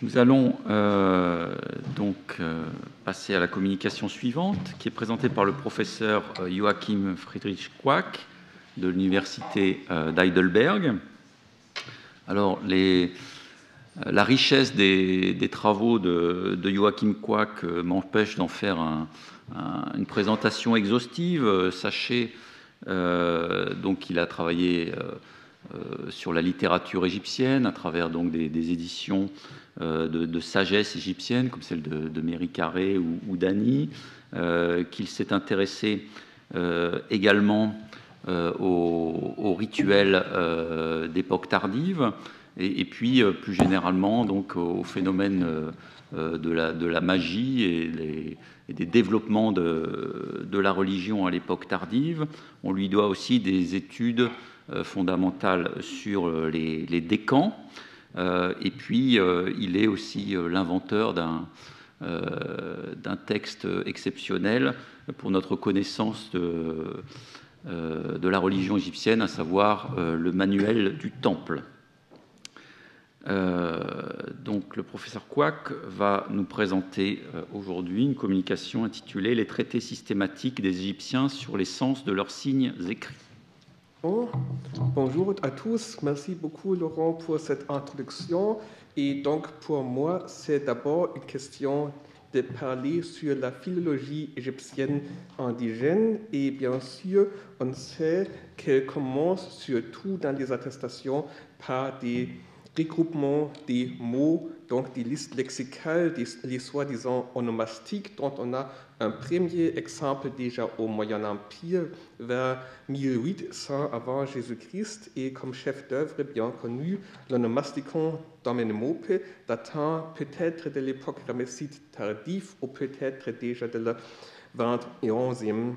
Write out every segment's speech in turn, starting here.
Nous allons passer à la communication suivante, qui est présentée par le professeur Joachim Friedrich Quack de l'université d'Heidelberg. Alors, la richesse des travaux de Joachim Quack m'empêche d'en faire une présentation exhaustive. Sachez donc qu'il a travaillé sur la littérature égyptienne à travers donc des éditions de sagesse égyptienne comme celle de Méry Carré ou d'Ani, qu'il s'est intéressé également aux rituels d'époque tardive et puis plus généralement donc au phénomène de la magie et des développements de la religion à l'époque tardive. On lui doit aussi des études fondamentales sur les décans. Et puis, il est aussi l'inventeur d'un texte exceptionnel pour notre connaissance de la religion égyptienne, à savoir le manuel du Temple. Donc, le professeur Quack va nous présenter aujourd'hui une communication intitulée « Les traités systématiques des Égyptiens sur les sens de leurs signes écrits ». Bonjour à tous, merci beaucoup Laurent pour cette introduction. Et donc pour moi, c'est d'abord une question de parler sur la philologie égyptienne indigène. Et bien sûr, on sait qu'elle commence surtout dans les attestations par des regroupements des mots, donc des listes lexicales, les soi-disant onomastiques, dont on a un premier exemple déjà au Moyen Empire, vers 1800 avant Jésus-Christ, et comme chef d'œuvre bien connu, l'onomasticon Domenemope, datant peut-être de l'époque ramesside tardive ou peut-être déjà de la 21e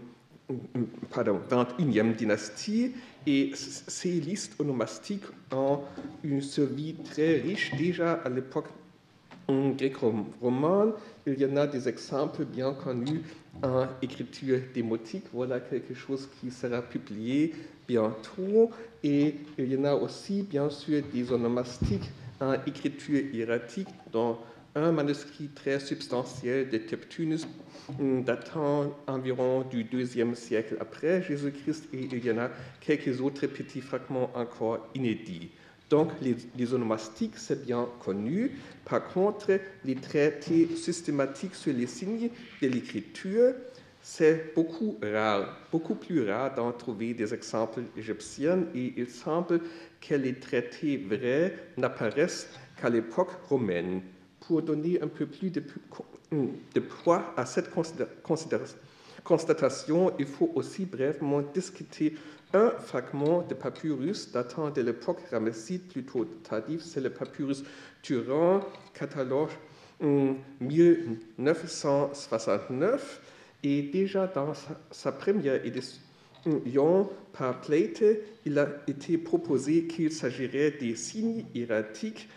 dynastie. Et ces listes onomastiques ont une survie très riche déjà à l'époque gréco-romane. Il y en a des exemples bien connus en écriture démotique. Voilà quelque chose qui sera publié bientôt. Et il y en a aussi, bien sûr, des onomastiques en écriture hiératique, dont un manuscrit très substantiel de Teptunus datant environ du IIe siècle après Jésus-Christ, et il y en a quelques autres petits fragments encore inédits. Donc, les onomastiques, c'est bien connu. Par contre, les traités systématiques sur les signes de l'écriture, c'est beaucoup plus rare d'en trouver des exemples égyptiens, et il semble que les traités vrais n'apparaissent qu'à l'époque romaine. Pour donner un peu plus de poids à cette constatation, il faut aussi brièvement discuter un fragment de papyrus datant de l'époque ramesside plutôt tardive, c'est le papyrus Turin, catalogue 1969, et déjà dans sa première édition par Plate, il a été proposé qu'il s'agirait des signes hiératiques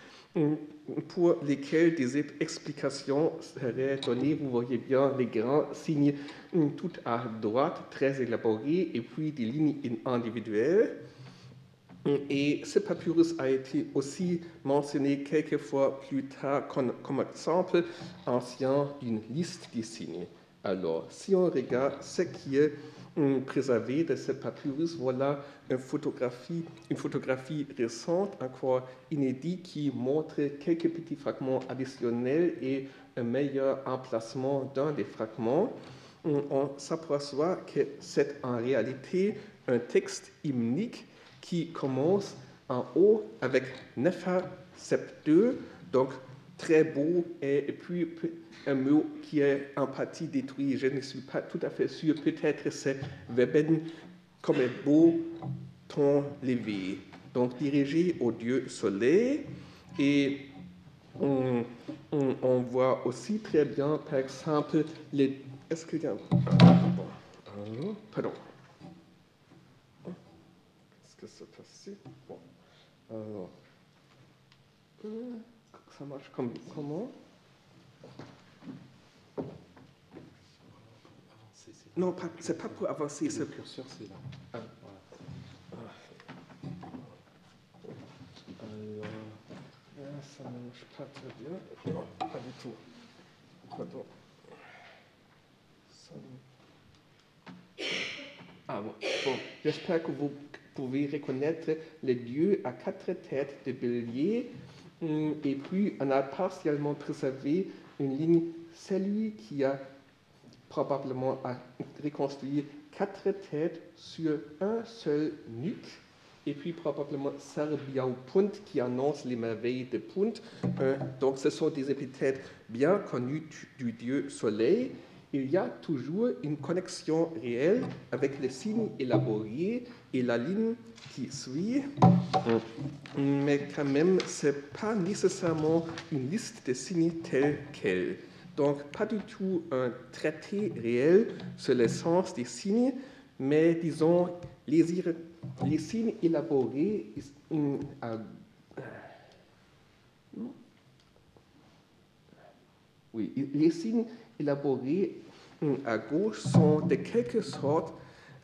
pour lesquels des explications seraient données. Vous voyez bien les grands signes tout à droite, très élaborés, et puis des lignes individuelles. Et ce papyrus a été aussi mentionné quelques fois plus tard comme exemple ancien d'une liste des signes. Alors, si on regarde ce qui est préservé de ce papyrus, voilà une photographie récente, encore inédite, qui montre quelques petits fragments additionnels et un meilleur emplacement d'un des fragments. On s'aperçoit que c'est en réalité un texte hymnique qui commence en haut avec Nefer Septeux, donc très beau, et puis un mot qui est en partie détruit. Je ne suis pas tout à fait sûr, peut-être c'est Weben comme est beau ton levé, donc dirigé au dieu soleil. Et on voit aussi très bien, par exemple, les... Est-ce qu'il y a... Pardon. Qu'est-ce que c'est passé? Bon. Alors... Ça marche comment? Non, c'est pas pour avancer. Le curseur, c'est là. Ah. Alors, ça ne marche pas très bien. Non, pas du tout. Pardon. Ah bon, j'espère que vous pouvez reconnaître le dieu à 4 têtes de bélier. Et puis, on a partiellement préservé une ligne, celui qui a probablement reconstruit 4 têtes sur un seul nuque. Et puis probablement Serbiao Punt qui annonce les merveilles de Punt. Donc ce sont des épithètes bien connues du dieu soleil. Il y a toujours une connexion réelle avec les signes élaborés et la ligne qui suit. Mais quand même, ce n'est pas nécessairement une liste de signes telle qu'elle. Donc pas du tout un traité réel sur le sens des signes, mais disons les signes élaborés les signes élaborés à gauche sont de quelque sorte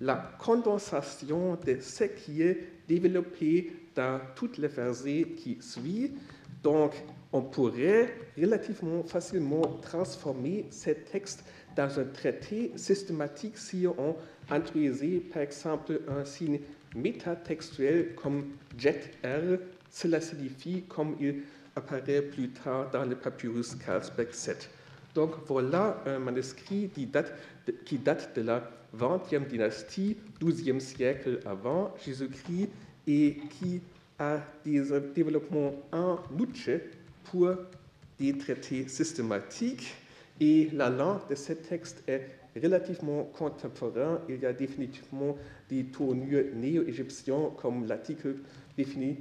la condensation de ce qui est développé dans toutes les versets qui suivent. Donc, on pourrait relativement facilement transformer ces textes dans un traité systématique si on introduisait, par exemple, un signe métatextuel comme jet R. Cela signifie, comme il apparaît plus tard dans le papyrus Carlsberg 7. Donc voilà un manuscrit qui date de la 20e dynastie, 12e siècle avant Jésus-Christ, et qui a des développements en outre pour des traités systématiques. Et la langue de ce texte est relativement contemporaine. Il y a définitivement des tournures néo-égyptiennes comme l'article défini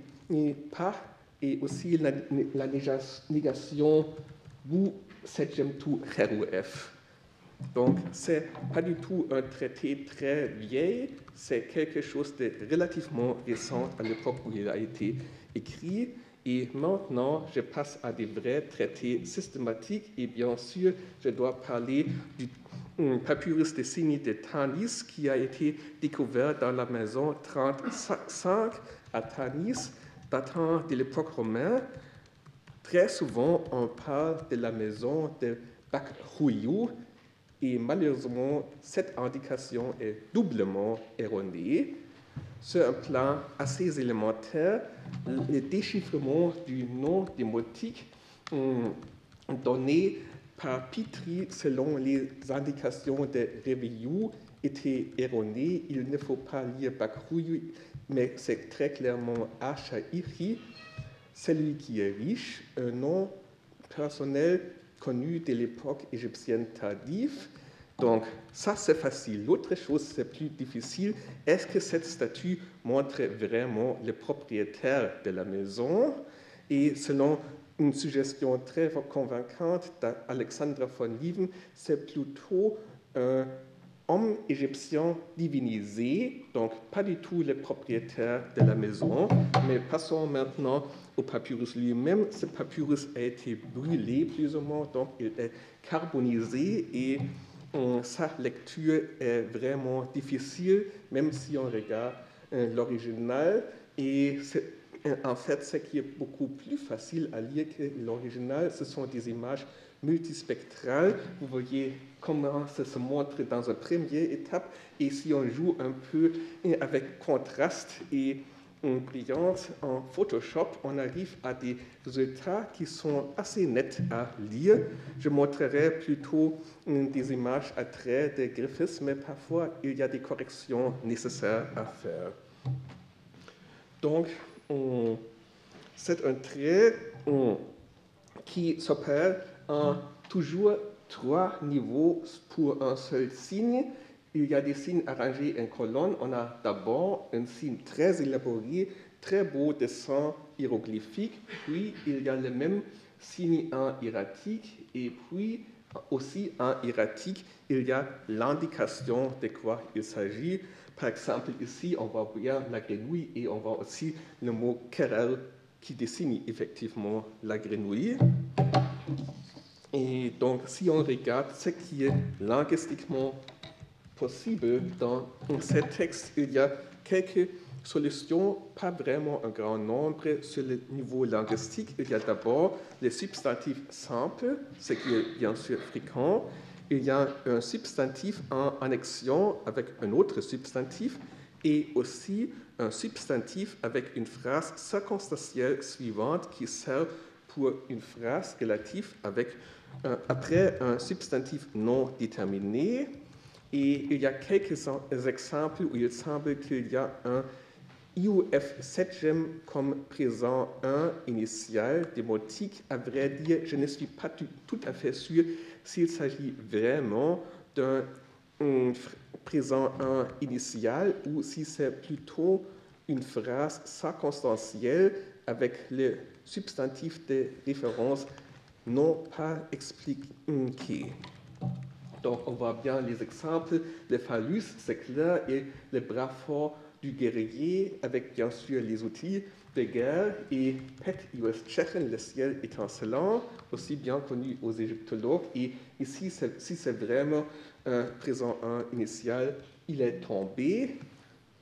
par, et aussi la négation du 7e tout F. Donc, ce n'est pas du tout un traité très vieil, c'est quelque chose de relativement récent à l'époque où il a été écrit. Et maintenant, je passe à des vrais traités systématiques. Et bien sûr, je dois parler du papyrus des signes de Tanis qui a été découvert dans la maison 35 à Tanis, datant de l'époque romaine. Très souvent, on parle de la maison de Bakhuyu. Et malheureusement, cette indication est doublement erronée. Sur un plan assez élémentaire, le déchiffrement du nom démotique donné par Pitry selon les indications de Reviou était erroné. Il ne faut pas lire Bakhuyu, mais c'est très clairement Achaïri, celui qui est riche, un nom personnel connu de l'époque égyptienne tardive. Donc, ça, c'est facile. L'autre chose, c'est plus difficile. Est-ce que cette statue montre vraiment le propriétaire de la maison? Et selon une suggestion très convaincante d'Alexandra von Lieven, c'est plutôt un homme égyptien divinisé, donc pas du tout le propriétaire de la maison. Mais passons maintenant au papyrus lui-même. Ce papyrus a été brûlé plus ou moins, donc il est carbonisé et sa lecture est vraiment difficile, même si on regarde l'original. Et en fait, ce qui est beaucoup plus facile à lire que l'original, ce sont des images multispectrales. Vous voyez comment ça se montre dans une première étape. Et si on joue un peu avec contraste et brillance en Photoshop, on arrive à des résultats qui sont assez nets à lire. Je montrerai plutôt des images à traits de Griffiths, mais parfois il y a des corrections nécessaires à faire. Donc, c'est un trait qui s'opère en toujours 3 niveaux pour un seul signe. Il y a des signes arrangés en colonne. On a d'abord un signe très élaboré, très beau dessin hiéroglyphique. Puis, il y a le même signe en hiératique. Et puis, aussi en hiératique, il y a l'indication de quoi il s'agit. Par exemple, ici, on voit bien la grenouille et on voit aussi le mot « kerel » qui dessine effectivement la grenouille. Et donc, si on regarde ce qui est linguistiquement possible dans ce texte, il y a quelques solution, pas vraiment un grand nombre sur le niveau linguistique. Il y a d'abord les substantifs simples, ce qui est bien sûr fréquent. Il y a un substantif en annexion avec un autre substantif et aussi un substantif avec une phrase circonstancielle suivante qui sert pour une phrase relative après un substantif non déterminé. Et il y a quelques exemples où il semble qu'il y a un IOF 7e comme présent 1 initial démotique. À vrai dire, je ne suis pas tout à fait sûr s'il s'agit vraiment d'un présent 1 initial ou si c'est plutôt une phrase circonstancielle avec le substantif de référence non pas expliqué. Donc, on voit bien les exemples. Le phallus, c'est clair, et le bras fort du guerrier, avec bien sûr les outils de guerre, et Pet US Tchechen, le ciel étincelant, aussi bien connu aux égyptologues. Et ici, si c'est vraiment un présent 1 initial, il est tombé,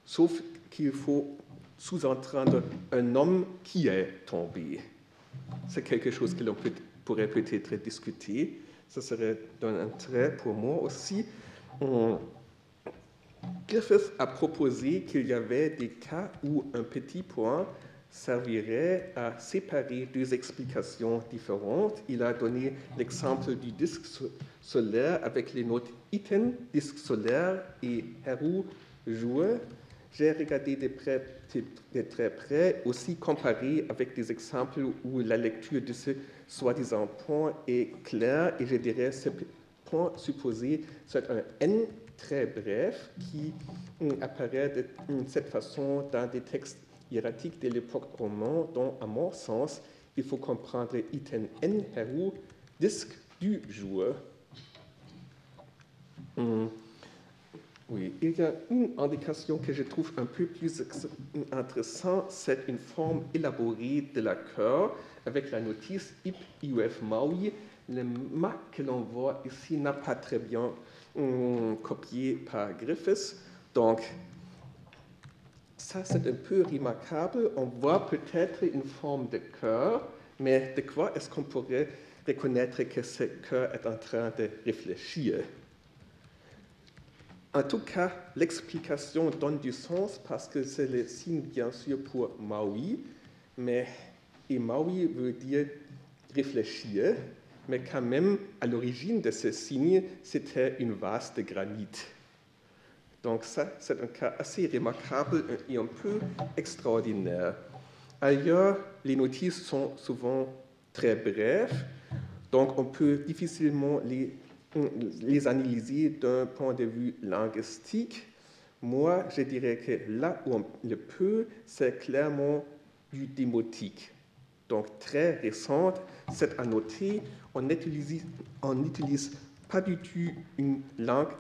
sauf qu'il faut sous-entendre un homme qui est tombé. C'est quelque chose que l'on pourrait peut-être discuter. Ça serait d'un intérêt pour moi aussi. Griffith a proposé qu'il y avait des cas où un petit point servirait à séparer deux explications différentes. Il a donné l'exemple du disque solaire avec les notes Iten, disque solaire, et Heru, joueur. J'ai regardé de très près, aussi comparé avec des exemples où la lecture de ce soi-disant point est claire, et je dirais ce point supposé c'est un N très bref qui apparaît de cette façon dans des textes hiératiques de l'époque romane, dont, à mon sens, il faut comprendre Iten N Heru, disque du joueur. Oui, il y a une indication que je trouve un peu plus intéressante, c'est une forme élaborée de la chœur avec la notice IP IUF Maui. Le mât que l'on voit ici n'a pas très bien copié par Griffiths, donc ça c'est un peu remarquable. On voit peut-être une forme de chœur, mais de quoi est-ce qu'on pourrait reconnaître que ce chœur est en train de réfléchir? En tout cas, l'explication donne du sens parce que c'est le signe, bien sûr, pour Maui, et Maui veut dire réfléchir, mais quand même, à l'origine de ce signe, c'était une vase de granit. Donc ça, c'est un cas assez remarquable et un peu extraordinaire. Ailleurs, les notices sont souvent très brèves, donc on peut difficilement les analyser d'un point de vue linguistique. Moi, je dirais que là où on le peut, c'est clairement du démotique. Donc, très récente, c'est à noter, on n'utilise pas du tout une langue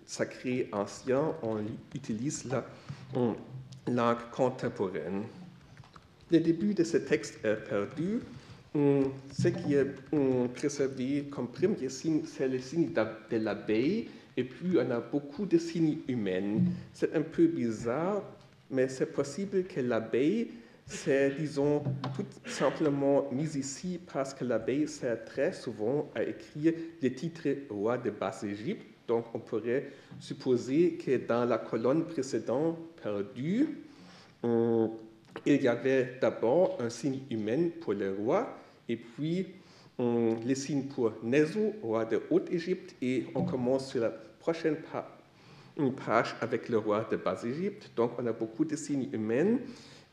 sacrée ancienne, on utilise la langue contemporaine. Le début de ce texte est perdu. Ce qui est préservé comme premier signe, c'est le signe de l'abeille, et puis on a beaucoup de signes humains. C'est un peu bizarre, mais c'est possible que l'abeille, c'est, disons, tout simplement mis ici parce que l'abeille sert très souvent à écrire les titres rois de Basse-Égypte. Donc on pourrait supposer que dans la colonne précédente perdue, il y avait d'abord un signe humain pour le roi, et puis les signes pour Nezu, roi de Haute-Égypte, et on commence sur la prochaine page avec le roi de Basse-Égypte. Donc on a beaucoup de signes humains,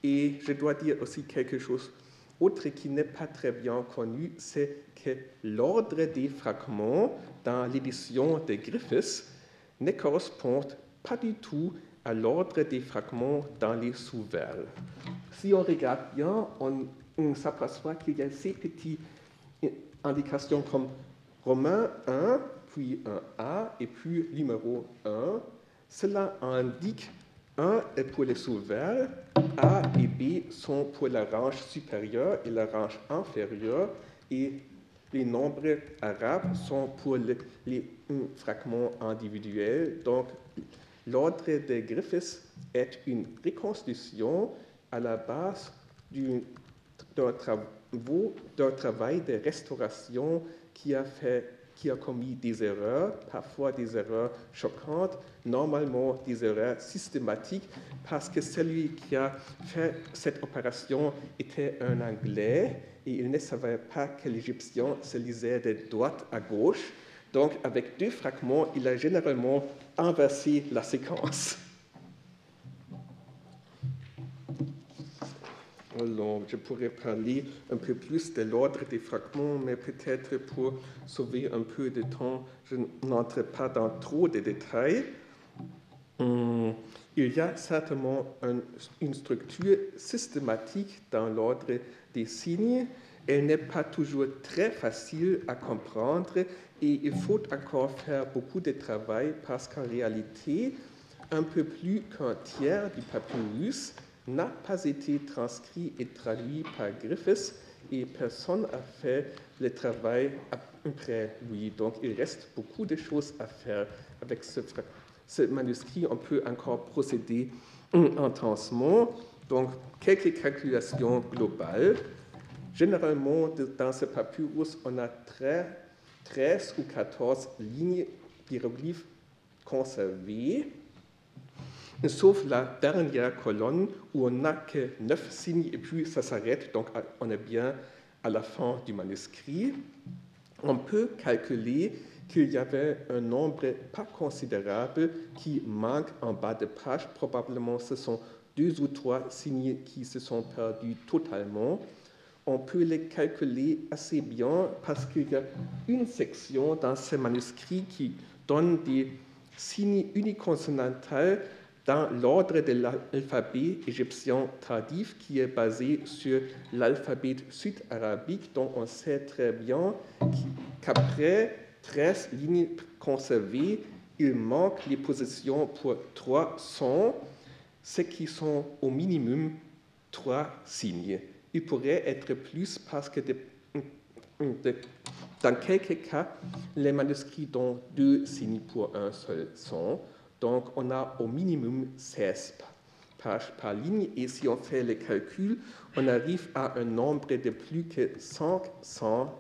et je dois dire aussi quelque chose autre qui n'est pas très bien connu, c'est que l'ordre des fragments dans l'édition de Griffiths ne correspond pas du tout à l'ordre des fragments dans les sous-vers. Si on regarde bien, on s'aperçoit qu'il y a ces petites indications comme Romain 1, puis un A, et puis numéro 1. Cela indique 1 est pour les sous-vers, A et B sont pour la range supérieure et la range inférieure, et les nombres arabes sont pour les fragments individuels. Donc, L'ordre des Griffiths est une reconstitution à la base d'un travail de restauration qui a commis des erreurs, parfois des erreurs choquantes, normalement des erreurs systématiques, parce que celui qui a fait cette opération était un Anglais et il ne savait pas que l'Égyptien se lisait de droite à gauche. Donc, avec 2 fragments, il a généralement inversé la séquence. Alors, je pourrais parler un peu plus de l'ordre des fragments, mais peut-être pour sauver un peu de temps, je n'entre pas dans trop de détails. Il y a certainement une structure systématique dans l'ordre des signes. Elle n'est pas toujours très facile à comprendre et il faut encore faire beaucoup de travail parce qu'en réalité, un peu plus qu'un tiers du papyrus n'a pas été transcrit et traduit par Griffiths et personne n'a fait le travail après lui. Donc il reste beaucoup de choses à faire avec ce manuscrit. On peut encore procéder intensement. Donc quelques calculations globales. Généralement, dans ce papyrus, on a 13 ou 14 lignes hiéroglyphes conservées, sauf la dernière colonne où on n'a que 9 signes et puis ça s'arrête, donc on est bien à la fin du manuscrit. On peut calculer qu'il y avait un nombre pas considérable qui manque en bas de page. Probablement, ce sont 2 ou 3 signes qui se sont perdus totalement. On peut les calculer assez bien parce qu'il y a une section dans ce manuscrit qui donne des signes uniconsonantales dans l'ordre de l'alphabet égyptien tardif qui est basé sur l'alphabet sud-arabique, dont on sait très bien qu'après 13 lignes conservées, il manque les positions pour 3 sons, ce qui sont au minimum 3 signes. Il pourrait être plus parce que dans quelques cas, les manuscrits donnent 2 signes pour un seul son. Donc, on a au minimum 16 pages par ligne. Et si on fait les calculs, on arrive à un nombre de plus que 500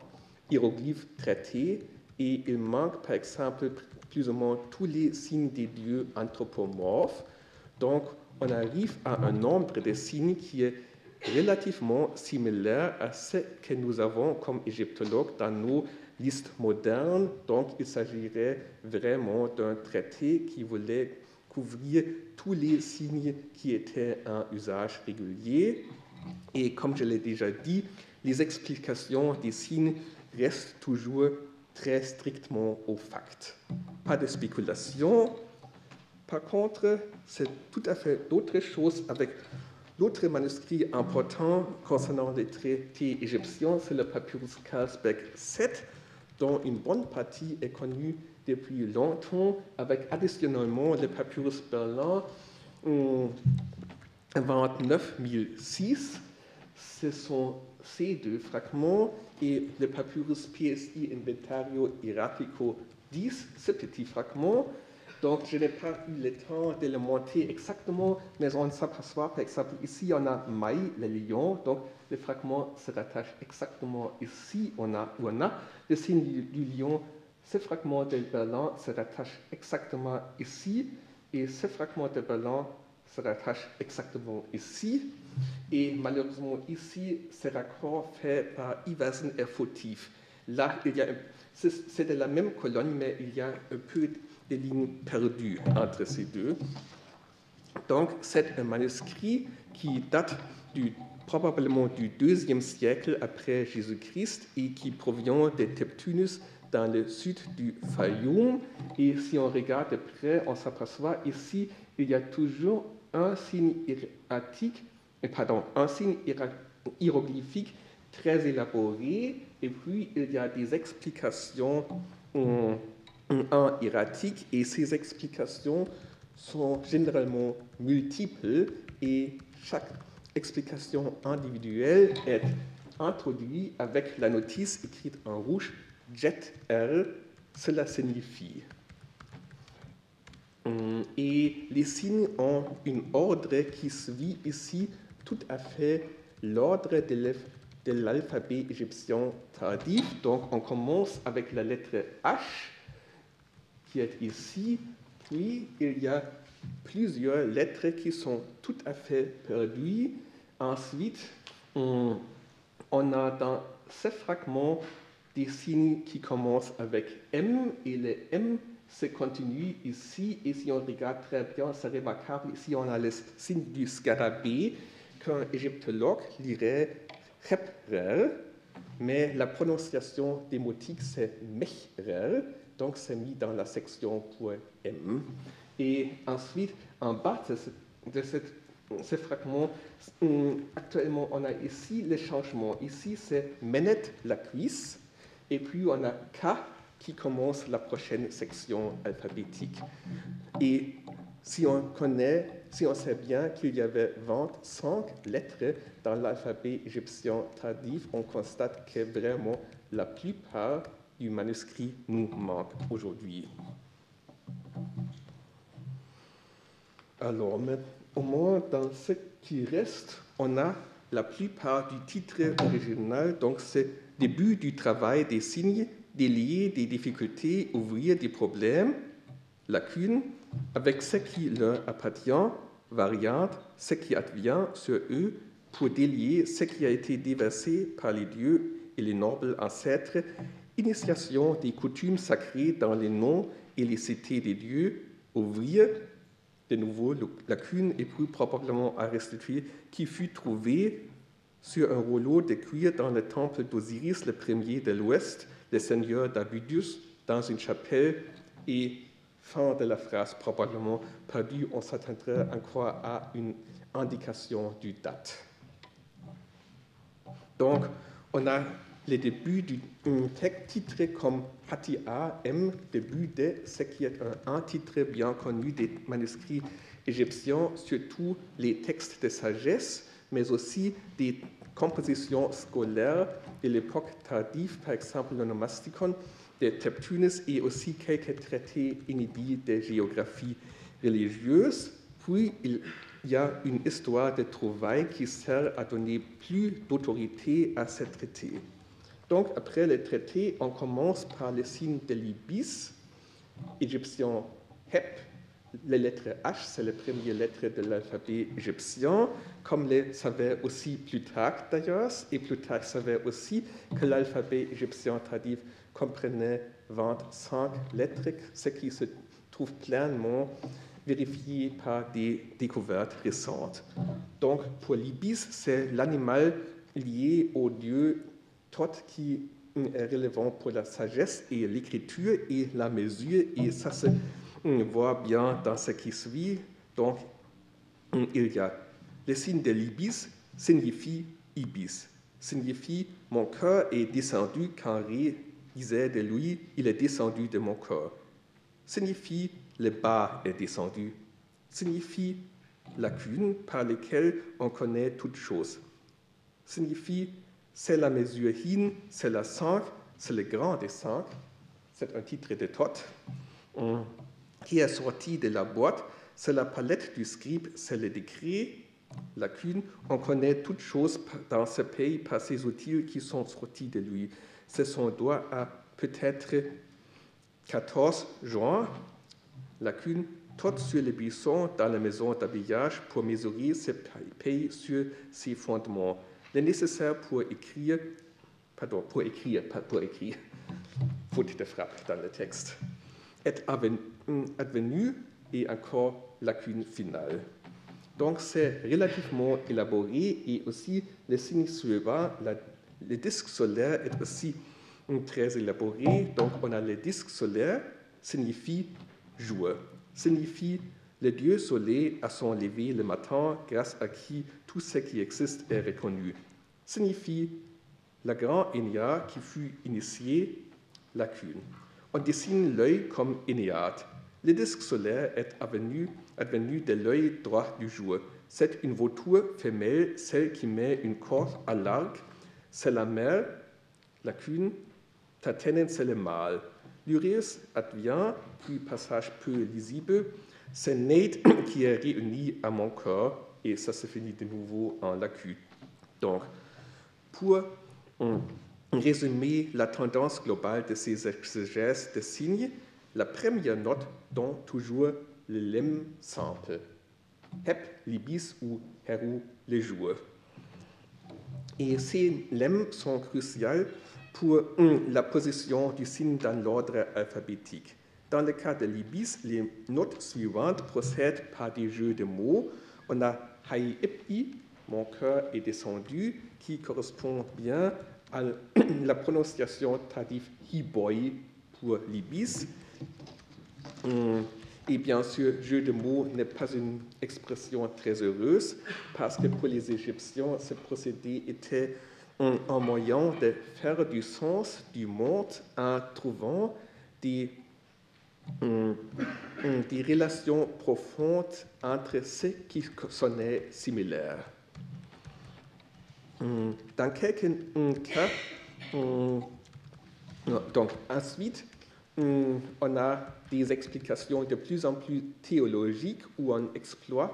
hiéroglyphes traités. Et il manque, par exemple, plus ou moins tous les signes des dieux anthropomorphes. Donc, on arrive à un nombre de signes qui est relativement similaire à ce que nous avons comme égyptologues dans nos listes modernes. Donc, il s'agirait vraiment d'un traité qui voulait couvrir tous les signes qui étaient en usage régulier. Et comme je l'ai déjà dit, les explications des signes restent toujours très strictement aux facts. Pas de spéculation. Par contre, c'est tout à fait d'autres choses avec l'autre manuscrit important concernant les traités égyptiens, c'est le papyrus Carlsberg 7, dont une bonne partie est connue depuis longtemps, avec additionnellement le papyrus Berlin 29006. Ce sont ces 2 fragments et le papyrus PSI Inventario Hieratico 10, ce petit fragment. Donc, je n'ai pas eu le temps de le monter exactement, mais on s'aperçoit, par exemple, ici, on a Maï, le lion, donc le fragment se rattache exactement ici, où on a le signe du lion. Ce fragment de Berlin se rattache exactement ici, et ce fragment de Berlin se rattache exactement ici. Et malheureusement, ici, ce raccord fait par Iversen est fautif. Là, c'est de la même colonne, mais il y a un peu des lignes perdues entre ces 2. Donc, c'est un manuscrit qui date probablement du 2e siècle après Jésus-Christ et qui provient de Teptunus dans le sud du Fayoum. Et si on regarde de près, on s'aperçoit ici, il y a toujours un signe hiéroglyphique très élaboré, et puis il y a des explications en hiératique, et ces explications sont généralement multiples, et chaque explication individuelle est introduite avec la notice écrite en rouge, Jet R, cela signifie. Et les signes ont un ordre qui suit ici tout à fait l'ordre de l'alphabet égyptien tardif. Donc on commence avec la lettre H qui est ici, puis il y a plusieurs lettres qui sont tout à fait perdues. Ensuite, on a dans ces fragments des signes qui commencent avec M, et le M se continue ici, et si on regarde très bien, c'est remarquable, ici on a le signe du scarabée, qu'un égyptologue lirait Reprel, mais la prononciation démotique c'est Mechrel, donc c'est mis dans la section pour M. Et ensuite, en bas de ce fragment, actuellement on a ici les changements. Ici c'est Menet, la cuisse, et puis on a K qui commence la prochaine section alphabétique. Et si on sait bien qu'il y avait 25 lettres dans l'alphabet égyptien tardif, on constate que vraiment la plupart du manuscrit nous manque aujourd'hui. Alors, mais au moins dans ce qui reste, on a la plupart du titre original, donc c'est le début du travail des signes, délier des difficultés, ouvrir des problèmes, lacunes, avec ce qui leur appartient, variante, ce qui advient sur eux, pour délier ce qui a été déversé par les dieux et les nobles ancêtres, initiation des coutumes sacrées dans les noms et les cités des dieux, ouvrir de nouveau lacune et plus probablement à restituer, qui fut trouvé sur un rouleau de cuir dans le temple d'Osiris, le premier de l'Ouest, le seigneur d'Abydos, dans une chapelle, et fin de la phrase probablement perdue, on s'attendrait encore à une indication du date. Donc, on a le début du texte titré comme Hatia M, début de ce qui est un titre bien connu des manuscrits égyptiens, surtout les textes de sagesse, mais aussi des compositions scolaires de l'époque tardive, par exemple le Nomasticon de Teptunis et aussi quelques traités inédits de géographie religieuse. Puis il y a une histoire de trouvailles qui sert à donner plus d'autorité à ces traités. Donc, après les traités, on commence par le signe de l'ibis, égyptien Hep. Les lettres H, c'est la première lettre de l'alphabet égyptien, comme le savait aussi Plutarque d'ailleurs, et Plutarque savait aussi que l'alphabet égyptien tardif comprenait 25 lettres, ce qui se trouve pleinement vérifié par des découvertes récentes. Donc, pour l'ibis, c'est l'animal lié au dieu Thoth qui est relevant pour la sagesse et l'écriture et la mesure, et ça se voit bien dans ce qui suit. Donc, il y a le signe de l'ibis signifie ibis, signifie mon cœur est descendu quand Ré disait de lui, il est descendu de mon cœur. Signifie le bas est descendu, signifie lacune par laquelle on connaît toute chose. Signifie c'est la mesure hin, c'est la 5, c'est le grand des 5. C'est un titre de Thoth qui est sorti de la boîte. C'est la palette du scribe, c'est le décret, lacune. On connaît toutes choses dans ce pays par ces outils qui sont sortis de lui. C'est son doigt à peut-être 14 juin, lacune, Thoth sur le buisson dans la maison d'habillage pour mesurer ce pays sur ses fondements. Le nécessaire pour écrire, faute de frappe dans le texte, est advenu et encore lacune finale. Donc c'est relativement élaboré et aussi le signe suivant, le disque solaire est aussi très élaboré. Donc on a le disque solaire, signifie jour, signifie le dieu soleil à son lever le matin, grâce à qui tout ce qui existe est reconnu. Signifie la grande Enya qui fut initiée, lacune. On dessine l'œil comme Énéade. Le disque solaire est advenu de l'œil droit du jour. C'est une vautour femelle, celle qui met une corde à l'arc. C'est la mère, lacune. Tatenen, c'est le mâle. plurius advient, puis passage peu lisible, c'est Nate qui est réuni à mon corps, et ça se finit de nouveau en lacu. Donc, pour résumer la tendance globale de ces exégèses de signes, la première note donne toujours le lemme simple. Hep, libis ou heru, les jours. Et ces lemmes sont cruciaux pour la position du signe dans l'ordre alphabétique. Dans le cas de libis, les notes suivantes procèdent par des jeux de mots. On a hai ipi, mon cœur est descendu, qui correspond bien à la prononciation tardive hiboi pour libis. Et bien sûr, jeu de mots n'est pas une expression très heureuse parce que pour les Égyptiens, ce procédé était un moyen de faire du sens du monde en trouvant des relations profondes entre ceux qui sonnaient similaires. Dans quelques cas, donc ensuite, on a des explications de plus en plus théologiques où on exploite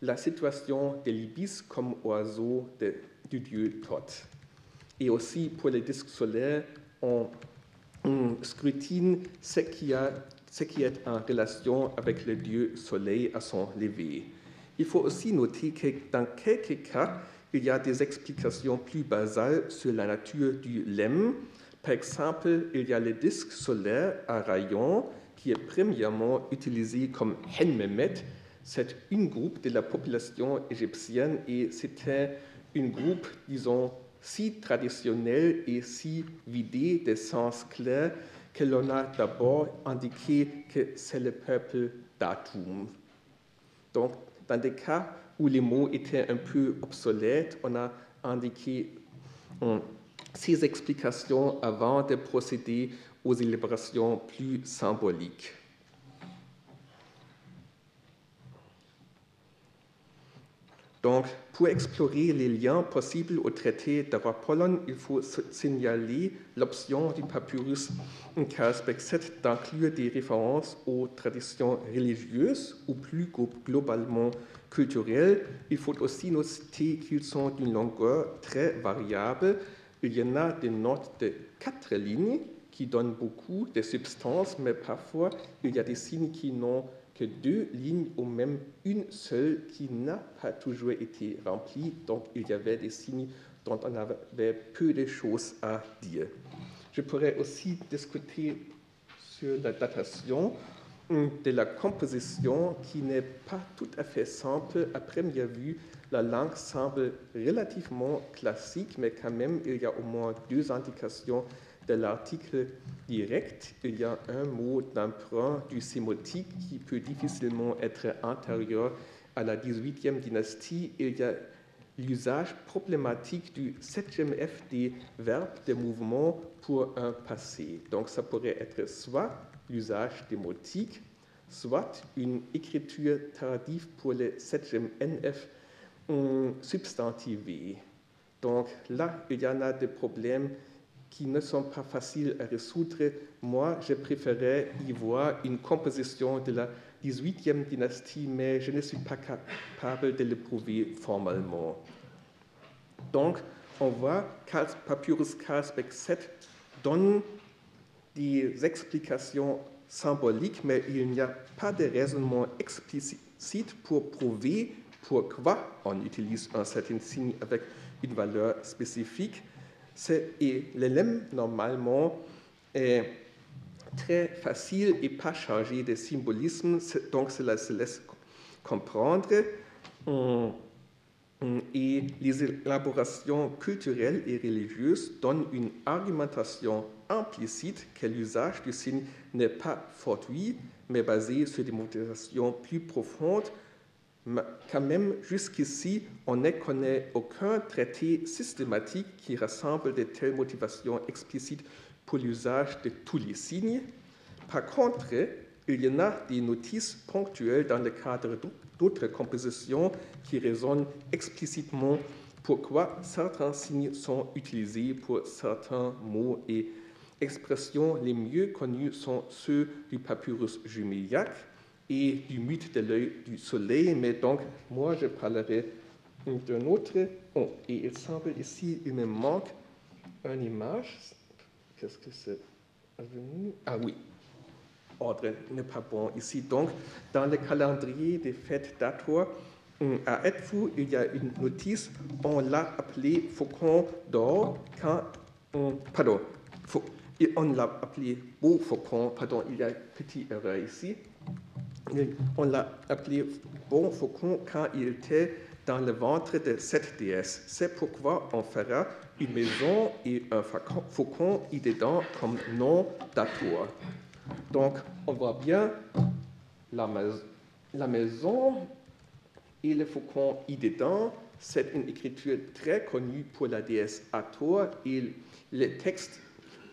la situation de l'ibis comme oiseau du dieu Thoth. Et aussi pour les disques solaires, on scrutine ce qui est en relation avec le dieu soleil à son lever. Il faut aussi noter que dans quelques cas, il y a des explications plus basales sur la nature du lemme. Par exemple, il y a le disque solaire à rayons qui est premièrement utilisé comme Henmemet. C'est une groupe de la population égyptienne et c'était une groupe, disons, si traditionnelle et si vidée de sens clair que l'on a d'abord indiqué que c'est le peuple d'Atum. Donc, dans des cas où les mots étaient un peu obsolètes, on a indiqué ces explications avant de procéder aux élaborations plus symboliques. Donc, pour explorer les liens possibles au traité de Rapolon, il faut signaler l'option du papyrus Carlsberg 7 d'inclure des références aux traditions religieuses ou plus globalement culturelles. Il faut aussi noter qu'ils sont d'une longueur très variable. Il y en a des notes de 4 lignes qui donnent beaucoup de substance, mais parfois il y a des signes qui n'ont que 2 lignes ou même une seule qui n'a pas toujours été remplie. Donc, il y avait des signes dont on avait peu de choses à dire. Je pourrais aussi discuter sur la datation de la composition qui n'est pas tout à fait simple. À première vue, la langue semble relativement classique, mais quand même, il y a au moins 2 indications de l'article direct. Il y a un mot d'emprunt du sémotique qui peut difficilement être antérieur à la 18e dynastie. Il y a l'usage problématique du 7e F des verbes de mouvement pour un passé. Donc, ça pourrait être soit l'usage démotique, soit une écriture tardive pour le 7e NF substantivé. Donc, là, il y en a des problèmes qui ne sont pas faciles à résoudre. Moi, je préférais y voir une composition de la 18e dynastie, mais je ne suis pas capable de le prouver formellement. Donc, on voit que Papyrus Carlsberg 7 donne des explications symboliques, mais il n'y a pas de raisonnement explicite pour prouver pourquoi on utilise un certain signe avec une valeur spécifique. Et le lemme, normalement, est très facile et pas chargé de symbolisme, donc cela se laisse comprendre. Et les élaborations culturelles et religieuses donnent une argumentation implicite que l'usage du signe n'est pas fortuit, mais basé sur des motivations plus profondes. Quand même, jusqu'ici, on ne connaît aucun traité systématique qui rassemble de telles motivations explicites pour l'usage de tous les signes. Par contre, il y en a des notices ponctuelles dans le cadre d'autres compositions qui raisonnent explicitement pourquoi certains signes sont utilisés pour certains mots et expressions les mieux connues sont ceux du papyrus Jumillac et du mythe de l'œil du soleil, mais donc moi je parlerai d'un autre. Oh, et il semble ici, il me manque une image. Qu'est-ce que c'est? Ah oui, ordre n'est pas bon ici. Donc, dans le calendrier des fêtes d'Hathor, à Edfu, il y a une notice, on l'a appelé faucon d'or quand... pardon, on l'a appelé beau faucon, pardon, il y a une petite erreur ici. On l'a appelé bon faucon quand il était dans le ventre de cette déesse. C'est pourquoi on fera une maison et un faucon y dedans comme nom d'Hathor. Donc, on voit bien la maison et le faucon y dedans. C'est une écriture très connue pour la déesse Hathor et le texte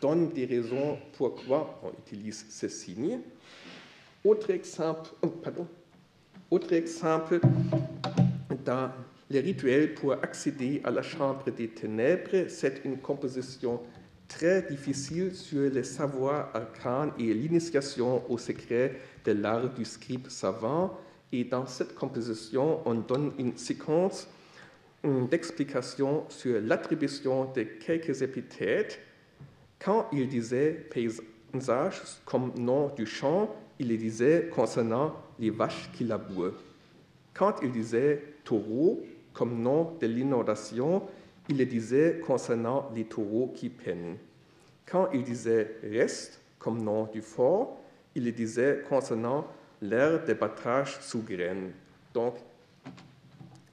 donne des raisons pourquoi on utilise ce signe. Autre exemple dans les rituels pour accéder à la chambre des ténèbres, c'est une composition très difficile sur le savoir arcane et l'initiation au secret de l'art du scribe savant. Et dans cette composition, on donne une séquence d'explications sur l'attribution de quelques épithètes. Quand il disait paysage comme nom du champ, il les disait concernant les vaches qui labourent. Quand il disait taureau comme nom de l'inondation, il le disait concernant les taureaux qui peinent. Quand il disait reste comme nom du fort, il le disait concernant l'ère de battage sous graines. Donc,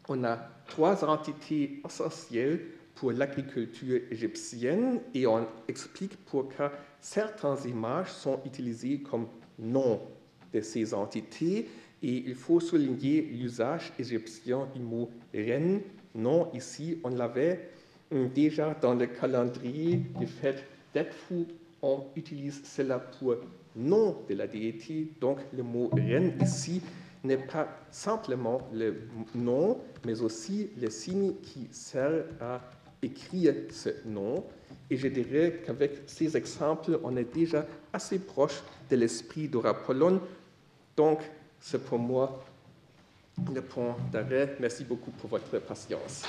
on a 3 entités essentielles pour l'agriculture égyptienne et on explique pourquoi certaines images sont utilisées comme nom de ces entités. Et il faut souligner l'usage égyptien du mot reine. Non, ici, on l'avait déjà dans le calendrier des fêtes d'Edfu. On utilise cela pour nom de la déité. Donc, le mot reine ici n'est pas simplement le nom, mais aussi le signe qui sert à écrire ce nom. Et je dirais qu'avec ces exemples, on est déjà assez proche de l'esprit d'Horapollon. Donc, c'est pour moi le point d'arrêt. Merci beaucoup pour votre patience.